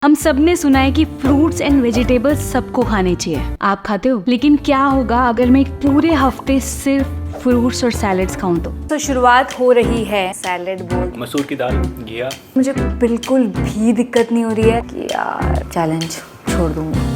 हम सब ने सुना है कि फ्रूट्स एंड वेजिटेबल्स सबको खाने चाहिए। आप खाते हो? लेकिन क्या होगा अगर मैं एक पूरे हफ्ते सिर्फ फ्रूट्स और सैलेड्स खाऊं तो शुरुआत हो रही है सैलेड बोल। मसूर की दाल, घिया। मुझे बिल्कुल भी दिक्कत नहीं हो रही है कि यार चैलेंज छोड़ दूंगी।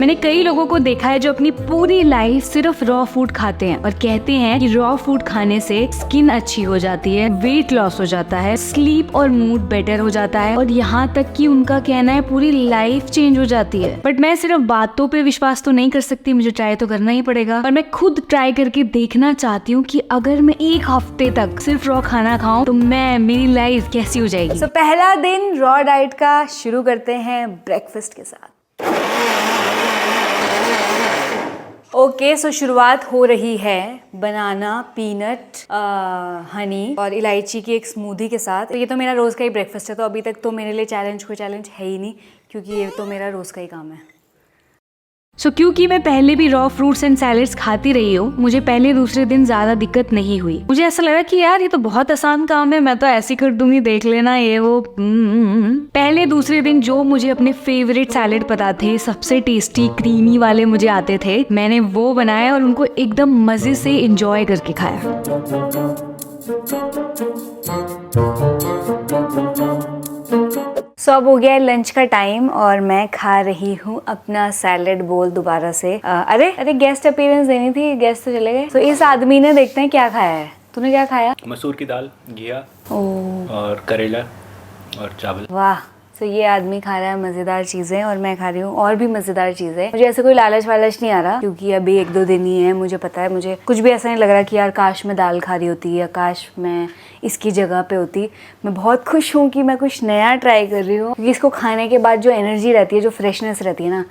मैंने कई लोगों को देखा है जो अपनी पूरी लाइफ सिर्फ रॉ फूड खाते हैं और कहते हैं कि रॉ फूड खाने से स्किन अच्छी हो जाती है, वेट लॉस हो जाता है, स्लीप और मूड बेटर हो जाता है और यहाँ तक कि उनका कहना है पूरी लाइफ चेंज हो जाती है। बट मैं सिर्फ बातों पे विश्वास तो नहीं कर सकती, मुझे ट्राई तो करना ही पड़ेगा। और मैं खुद ट्राई करके देखना चाहती हूँ कि अगर मैं एक हफ्ते तक सिर्फ रॉ खाना खाऊं तो मेरी लाइफ कैसी हो जाएगी। तो पहला दिन रॉ डाइट का शुरू करते हैं ब्रेकफास्ट के साथ। ओके, सो शुरुआत हो रही है बनाना, पीनट, हनी और इलायची की एक स्मूदी के साथ। तो ये तो मेरा रोज़ का ही ब्रेकफास्ट है, तो अभी तक तो मेरे लिए कोई चैलेंज है ही नहीं, क्योंकि ये तो मेरा रोज़ का ही काम है। क्योंकि मैं पहले भी रॉ फ्रूट्स एंड सैलेड्स खाती रही हूँ, मुझे पहले दूसरे दिन ज्यादा दिक्कत नहीं हुई। मुझे ऐसा लगा कि यार ये तो बहुत आसान काम है, मैं तो ऐसे कर दूंगी, देख लेना ये वो। पहले दूसरे दिन जो मुझे अपने फेवरेट सैलेड पता थे, सबसे टेस्टी क्रीमी वाले मुझे आते थे, मैंने वो बनाया और उनको एकदम मजे से एंजॉय करके खाया। अब हो गया है लंच का टाइम और मैं खा रही हूँ अपना सैलेड बोल दोबारा से। अरे गेस्ट अपीयरेंस देनी थी, गेस्ट तो चले गए। तो इस आदमी ने देखते हैं क्या खाया है। तूने क्या खाया? मसूर की दाल, घिया और करेला और चावल। वाह। तो ये आदमी खा रहा है मजेदार चीजें और मैं खा रही हूँ और भी मजेदार चीजें। मुझे ऐसे कोई लालच वालच नहीं आ रहा, क्योंकि अभी 1-2 दिन ही है। मुझे पता है, मुझे कुछ भी ऐसा नहीं लग रहा कि यार काश मैं दाल खा रही होती या काश मैं इसकी जगह पे होती। मैं बहुत खुश हूँ कि मैं कुछ नया ट्राई कर रही हूँ, क्योंकि इसको खाने के बाद जो एनर्जी रहती है, जो फ्रेशनेस रहती है ना,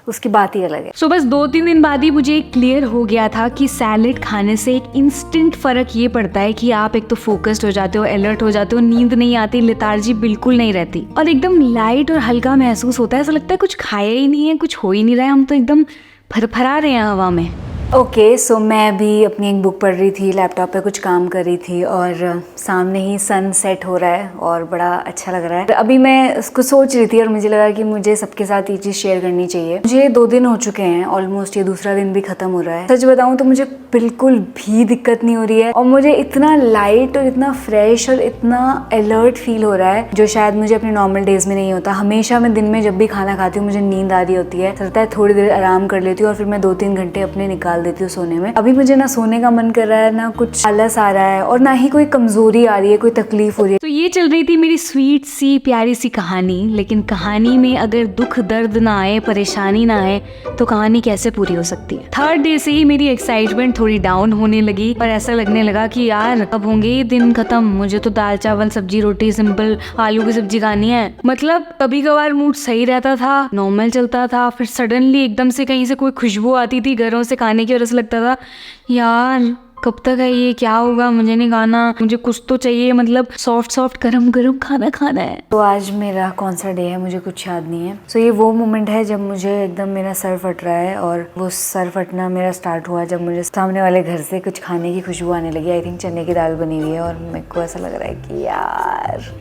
उसकी बात ही अलग है। बस 2-3 दिन बाद ही मुझे क्लियर हो गया था कि सैलेड खाने से एक इंस्टेंट फर्क ये पड़ता है कि आप एक तो फोकस्ड हो जाते हो, अलर्ट हो जाते हो, नींद नहीं आती, लेथार्जी बिल्कुल नहीं रहती और एकदम लाइट और हल्का महसूस होता है। ऐसा लगता है कुछ खाया ही नहीं है, कुछ हो ही नहीं रहा है, हम तो एकदम फरफरा रहे हैं हवा में। ओके, सो मैं भी अपनी एक बुक पढ़ रही थी, लैपटॉप पे कुछ काम कर रही थी और सामने ही सन सेट हो रहा है और बड़ा अच्छा लग रहा है। अभी मैं उसको सोच रही थी और मुझे लगा कि मुझे सबके साथ ये चीज़ शेयर करनी चाहिए। मुझे 2 दिन हो चुके हैं ऑलमोस्ट, ये दूसरा दिन भी खत्म हो रहा है। सच बताऊं तो मुझे बिल्कुल भी दिक्कत नहीं हो रही है और मुझे इतना लाइट और इतना फ्रेश और इतना अलर्ट फील हो रहा है, जो शायद मुझे अपने नॉर्मल डेज में नहीं होता। हमेशा मैं दिन में जब भी खाना खाती हूँ मुझे नींद आ रही होती है, लगता है थोड़ी देर आराम कर लेती हूँ और फिर मैं 2-3 घंटे अपने निकाल देती हूँ सोने में। अभी मुझे ना सोने का मन कर रहा है, ना कुछ आलस आ रहा है और ना ही कोई कमजोरी आ रही है, कोई तकलीफ हो रही है। तो ये चल रही थी मेरी स्वीट सी प्यारी सी कहानी। लेकिन कहानी में अगर दुख दर्द ना आए, परेशानी ना आए, तो कहानी कैसे पूरी हो सकती है? 3rd डे से ही मेरी एक्साइटमेंट थोड़ी डाउन होने लगी और ऐसा लगने लगा कि यार अब होंगे ये दिन खत्म, मुझे तो दाल चावल सब्जी रोटी सिंपल आलू की सब्जी खानी है। मतलब कभी कभार मूड सही रहता था, नॉर्मल चलता था, फिर सडनली एकदम से कहीं से कोई खुशबू आती थी घरों से खाने की और ऐसा लगता था यार कब तक है ये, क्या होगा, मुझे नहीं खाना, मुझे कुछ तो चाहिए, मतलब सॉफ्ट गरम गरम खाना खाना है। तो आज मेरा कौन सा डे है मुझे कुछ याद नहीं है। तो ये वो मोमेंट है जब मुझे एकदम मेरा सर फट रहा है और वो सर फटना मेरा स्टार्ट हुआ जब मुझे सामने वाले घर से कुछ खाने की खुशबू आने लगी। आई थिंक चने की दाल बनी हुई है और मेरे को ऐसा लग रहा है कि यार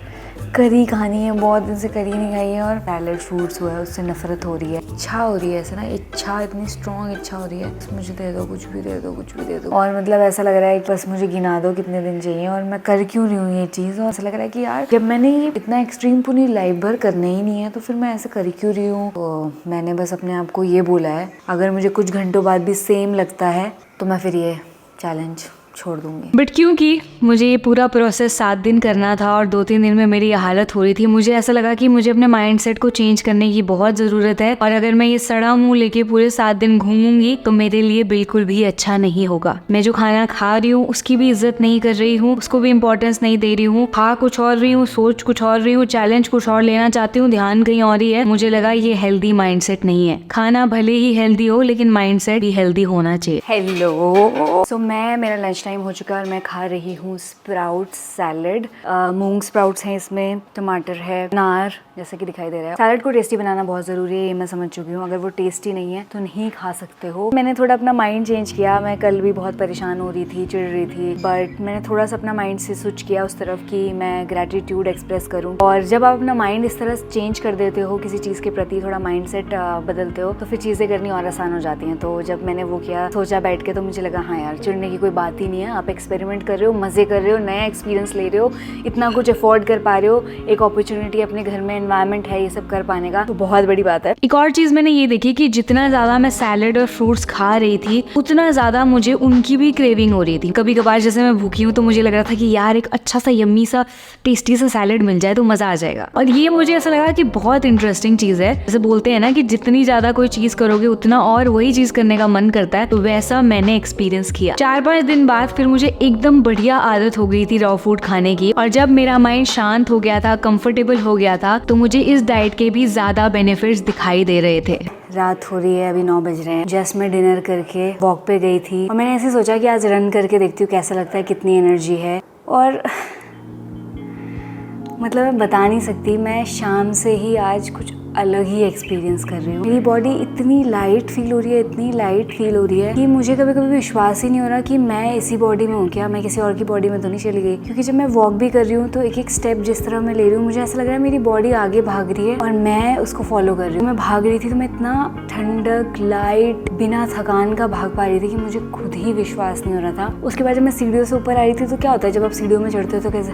करी खानी है, बहुत दिन से करी नहीं खाई है और सैलेड फ्रूट्स हुआ है उससे नफरत हो रही है, इच्छा हो रही है ऐसा ना, इच्छा इतनी स्ट्रॉन्ग इच्छा हो रही है, मुझे दे दो, कुछ भी दे दो, कुछ भी दे दो। और मतलब ऐसा लग रहा है कि बस मुझे गिना दो कितने दिन चाहिए और मैं कर क्यों रही हूँ ये चीज़। और ऐसा लग रहा है कि यार जब मैंने ये इतना एक्सट्रीम पूरी लाइफ भर करना ही नहीं है तो फिर मैं ऐसे कर क्यों रही हूँ। तो मैंने बस अपने आप को ये बोला है, अगर मुझे कुछ घंटों बाद भी सेम लगता है तो मैं फिर ये चैलेंज छोड़ दूंगी। बट क्योंकि मुझे ये पूरा प्रोसेस 7 दिन करना था और 2-3 दिन में मेरी ये हालत हो रही थी, मुझे ऐसा लगा कि मुझे अपने माइंडसेट को चेंज करने की बहुत ज़रूरत है और अगर मैं ये सड़ा मुंह लेके पूरे 7 दिन घूमूंगी तो मेरे लिए बिल्कुल भी अच्छा नहीं होगा। मैं जो खाना खा रही हूँ उसकी भी इज्जत नहीं कर रही हूँ, उसको भी इम्पोर्टेंस नहीं दे रही हूँ, खा कुछ और रही हूँ, सोच कुछ और रही हूँ, चैलेंज कुछ और लेना चाहती हूँ, ध्यान कहीं और ही है। मुझे लगा ये हेल्दी माइंडसेट नहीं है। खाना भले ही हेल्दी हो लेकिन माइंडसेट भी हेल्दी होना चाहिए। हेलो, सो मैं मेरा लंच लंच टाइम हो चुका है और मैं खा रही हूँ स्प्राउट्स सैलड। मूंग स्प्राउट्स हैं इसमें, टमाटर है, अनार जैसे कि दिखाई दे रहा है। सैलड को टेस्टी बनाना बहुत ज़रूरी है, ये मैं समझ चुकी हूँ। अगर वो टेस्टी नहीं है तो नहीं खा सकते हो। मैंने थोड़ा अपना माइंड चेंज किया। मैं कल भी बहुत परेशान हो रही थी, चिढ़ रही थी, बट मैंने थोड़ा सा अपना माइंड से स्विच किया उस तरफ कि मैं ग्रेटिट्यूड एक्सप्रेस करूँ। और जब आप अपना माइंड इस तरह चेंज कर देते हो, किसी चीज़ के प्रति थोड़ा माइंड सेट बदलते हो, तो फिर चीज़ें करनी और आसान हो जाती हैं। तो जब मैंने वो किया, सोचा बैठ के, तो मुझे लगा हाँ यार, चिढ़ने की कोई बात ही नहीं है। आप एक्सपेरिमेंट कर रहे हो, मज़े कर रहे हो, नया एक्सपीरियंस ले रहे हो, इतना कुछ अफोर्ड कर पा रहे हो, एक अपॉर्चुनिटी अपने घर में एनवायरनमेंट है ये सब कर पाने का, तो बहुत बड़ी बात है। एक और चीज़ मैंने ये देखी कि जितना ज़्यादा मैं सैलेड और फ्रूट्स खा रही थी, उतना ज़्यादा मुझे उनकी भी क्रेविंग हो रही थी। कभी कभार जैसे मैं भूखी हूँ तो मुझे लग रहा था कि यार एक अच्छा सा यम्मी सा टेस्टी सा सैलेड मिल जाए तो मज़ा आ जाएगा। और ये मुझे ऐसा लगा कि बहुत इंटरेस्टिंग चीज़ है। जैसे बोलते हैं ना कि जितनी ज़्यादा कोई चीज़ करोगे उतना और वही चीज़ करने का मन करता है, तो वैसा मैंने एक्सपीरियंस किया। 4-5 दिन बाद फिर मुझे एकदम बढ़िया आदत हो गई थी रॉ फूड खाने की, और जब मेरा माइंड शांत हो गया था, कंफर्टेबल हो गया था, तो मुझे इस डाइट के भी ज़्यादा बेनिफिट्स दिखाई दे रहे थे। रात हो रही है, अभी 9 बज रहे हैं। जस्ट मैं डिनर करके वॉक पे गई थी और मैंने ऐसे सोचा कि आज रन करके देखती हूँ कैसा लगता है, कितनी एनर्जी है। और मतलब मैं बता नहीं सकती, मैं शाम से ही आज कुछ अलग ही एक्सपीरियंस कर रही हूँ। मेरी बॉडी इतनी लाइट फील हो रही है, इतनी लाइट फील हो रही है कि मुझे कभी कभी विश्वास ही नहीं हो रहा कि मैं इसी बॉडी में हूँ क्या, मैं किसी और की बॉडी में तो नहीं चली गई। क्योंकि जब मैं वॉक भी कर रही हूँ तो एक एक स्टेप जिस तरह मैं ले रही हूँ, मुझे ऐसा लग रहा है मेरी बॉडी आगे भाग रही है और मैं उसको फॉलो कर रही हूँ। मैं भाग रही थी तो मैं इतना ठंडक, लाइट, बिना थकान का भाग पा रही थी कि मुझे खुद ही विश्वास नहीं हो रहा था। उसके बाद जब मैं सीढ़ियों से ऊपर आ रही थी तो क्या होता है, जब आप सीढ़ियों में चढ़ते हो तो कैसे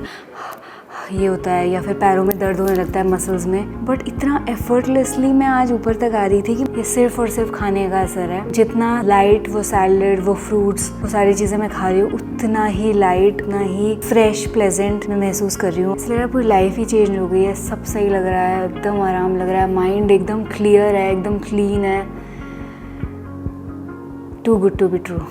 ये होता है, या फिर पैरों में दर्द होने लगता है मसल्स में, बट इतना एफर्टलेसली मैं आज ऊपर तक आ रही थी कि ये सिर्फ और सिर्फ खाने का असर है। जितना लाइट वो सैलड, वो फ्रूट्स, वो सारी चीजें मैं खा रही हूँ, उतना ही लाइट, उतना ही फ्रेश, प्लेजेंट मैं महसूस कर रही हूँ। इसलिए पूरी लाइफ ही चेंज हो गई है। सब सही लग रहा है, एकदम आराम लग रहा है, माइंड एकदम क्लियर है, एकदम क्लीन है। Too good to be true.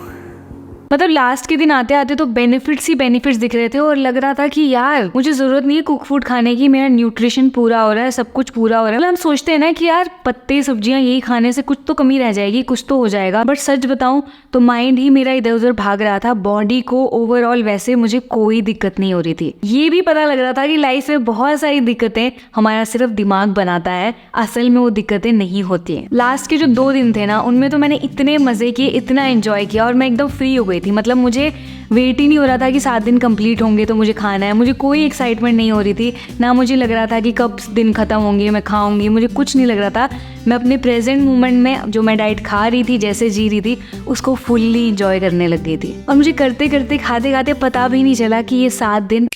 मतलब लास्ट के दिन आते आते तो बेनिफिट्स ही बेनिफिट्स दिख रहे थे और लग रहा था कि यार मुझे जरूरत नहीं है कुक फूड खाने की, मेरा न्यूट्रिशन पूरा हो रहा है, सब कुछ पूरा हो रहा है। मतलब हम सोचते हैं ना कि यार पत्ते सब्जियां यही खाने से कुछ तो कमी रह जाएगी, कुछ तो हो जाएगा, बट सच बताऊं तो माइंड ही मेरा इधर उधर भाग रहा था। बॉडी को ओवरऑल वैसे मुझे कोई दिक्कत नहीं हो रही थी। ये भी पता लग रहा था कि लाइफ में बहुत सारी दिक्कतें हमारा सिर्फ दिमाग बनाता है, असल में वो दिक्कतें नहीं होती है। लास्ट के जो 2 दिन थे ना, उनमें तो मैंने इतने मजे किए, इतना एंजॉय किया और मैं एकदम फ्री हो गई थी। मतलब मुझे वेट ही नहीं हो रहा था कि 7 दिन कंप्लीट होंगे तो मुझे खाना है। मुझे कोई एक्साइटमेंट नहीं हो रही थी, ना मुझे लग रहा था कि कब दिन खत्म होंगे, मैं खाऊंगी, मुझे कुछ नहीं लग रहा था। मैं अपने प्रेजेंट मोमेंट में जो मैं डाइट खा रही थी, जैसे जी रही थी, उसको फुल्ली इंजॉय करने लग गई थी। और मुझे करते करते, खाते खाते पता भी नहीं चला कि ये 7 दिन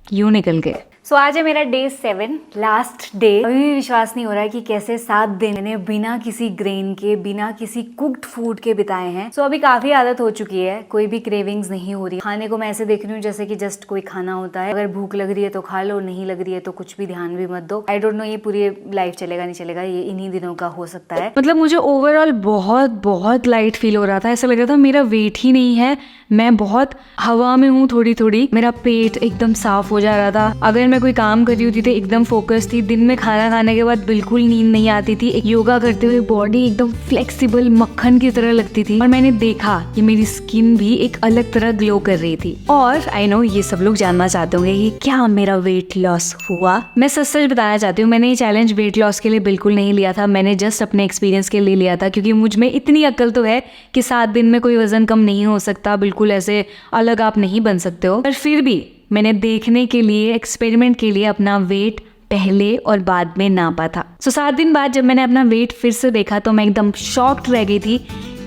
यूं निकल गए। सो आज है मेरा डे 7, लास्ट डे। अभी भी विश्वास नहीं हो रहा है कि कैसे 7 दिन मैंने बिना किसी ग्रेन के, बिना किसी कुक्ड फूड के बिताए हैं। सो अभी काफी आदत हो चुकी है, कोई भी क्रेविंग्स नहीं हो रही। खाने को मैं ऐसे देख रही हूँ जैसे कि जस्ट कोई खाना होता है, अगर भूख लग रही है तो खा लो, नहीं लग रही है तो कुछ भी ध्यान भी मत दो। आई डोंट नो ये पूरी लाइफ चलेगा नहीं चलेगा, ये इन्हीं दिनों का हो सकता है। मतलब मुझे ओवरऑल बहुत बहुत लाइट फील हो रहा था। ऐसा लग रहा था मेरा वेट ही नहीं है, मैं बहुत हवा में हूँ थोड़ी थोड़ी। मेरा पेट एकदम साफ हो जा रहा था। अगर मैं कोई काम कर रही होती थी एकदम फोकस थी। दिन में खाना खाने के बाद बिल्कुल नींद नहीं आती थी। योगा करते हुए बॉडी एकदम फ्लेक्सिबल मक्खन की तरह लगती थी। और मैंने देखा कि मेरी स्किन भी एक अलग तरह ग्लो कर रही थी। और आई नो ये सब लोग जानना चाहते होंगे कि क्या मेरा वेट लॉस हुआ। मैं सच बताना चाहती हूँ, मैंने ये चैलेंज वेट लॉस के लिए बिल्कुल नहीं लिया था। मैंने जस्ट अपने एक्सपीरियंस के लिए लिया था, क्योंकि मुझ में इतनी अक्ल तो है कि 7 दिन में कोई वजन कम नहीं हो सकता, बिल्कुल ऐसे अलग आप नहीं बन सकते हो। पर फिर भी मैंने देखने के लिए, एक्सपेरिमेंट के लिए अपना वेट पहले और बाद में नापा था। 7 दिन बाद जब मैंने अपना वेट फिर से देखा तो मैं एकदम शॉक्ड रह गई थी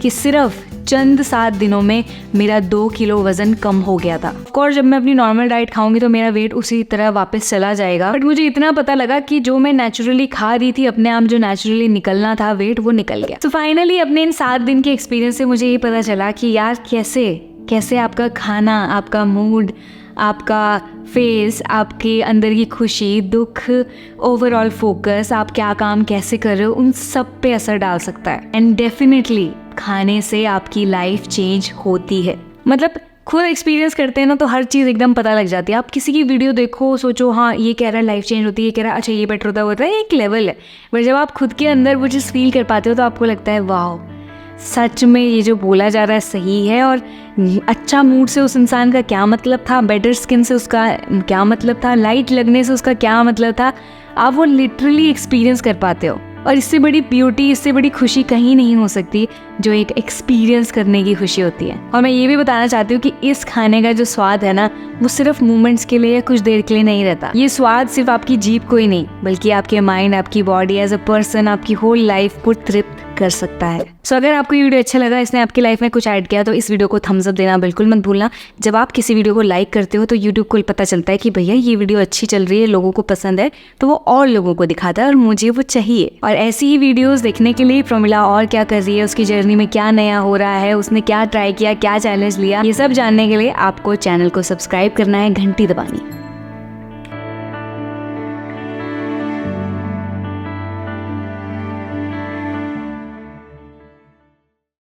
कि सिर्फ चंद 7 दिनों में मेरा 2 किलो वजन कम हो गया था। और जब मैं अपनी नॉर्मल डाइट खाऊंगी तो मेरा वेट उसी तरह वापस चला जाएगा। बट मुझे इतना पता लगा कि जो मैं नेचुरली खा रही थी, अपने आप जो नेचुरली निकलना था वेट, वो निकल गया। तो फाइनली अपने इन 7 दिन के एक्सपीरियंस से मुझे ये पता चला कि यार कैसे आपका खाना, आपका मूड, आपका फेस, आपके अंदर की खुशी, दुख, ओवरऑल फोकस, आप क्या काम कैसे कर रहे हो, उन सब पे असर डाल सकता है। एंड डेफिनेटली खाने से आपकी लाइफ चेंज होती है। मतलब खुद एक्सपीरियंस करते हैं ना तो हर चीज़ एकदम पता लग जाती है। आप किसी की वीडियो देखो, सोचो हाँ ये कह रहा है लाइफ चेंज होती है, ये कह रहा है अच्छा ये बेटर होता है, एक लेवल है। पर जब आप खुद के अंदर वो चीज़ फील कर पाते हो तो आपको लगता है वाह, सच में ये जो बोला जा रहा है सही है, और अच्छा मूड से उस इंसान का क्या मतलब था, बेटर स्किन से उसका क्या मतलब था, लाइट लगने से उसका क्या मतलब था, आप वो लिटरली एक्सपीरियंस कर पाते हो। और इससे बड़ी ब्यूटी, इससे बड़ी खुशी कहीं नहीं हो सकती जो एक एक्सपीरियंस करने की खुशी होती है। और मैं ये भी बताना चाहती हूँ कि इस खाने का जो स्वाद है ना, वो सिर्फ मोमेंट्स के लिए या कुछ देर के लिए नहीं रहता। ये स्वाद सिर्फ आपकी जीभ को ही नहीं, बल्कि आपके माइंड, आपकी बॉडी, एज अ पर्सन, आपकी होल लाइफ को तृप्त कर सकता है। सो अगर आपको ये वीडियो अच्छा लगा, इसने आपकी लाइफ में कुछ ऐड किया, तो इस वीडियो को थम्स अप देना बिल्कुल मत भूलना। जब आप किसी वीडियो को लाइक करते हो तो यूट्यूब को पता चलता है कि भैया ये वीडियो अच्छी चल रही है, लोगों को पसंद है, तो वो और लोगों को दिखाता है और मुझे वो चाहिए। और ऐसी ही वीडियोस देखने के लिए प्रमिला और क्या कर रही है, उसकी जर्नी में क्या नया हो रहा है, उसने क्या ट्राई किया, क्या चैलेंज लिया, ये सब जानने के लिए आपको चैनल को सब्सक्राइब करना है, घंटी दबानी।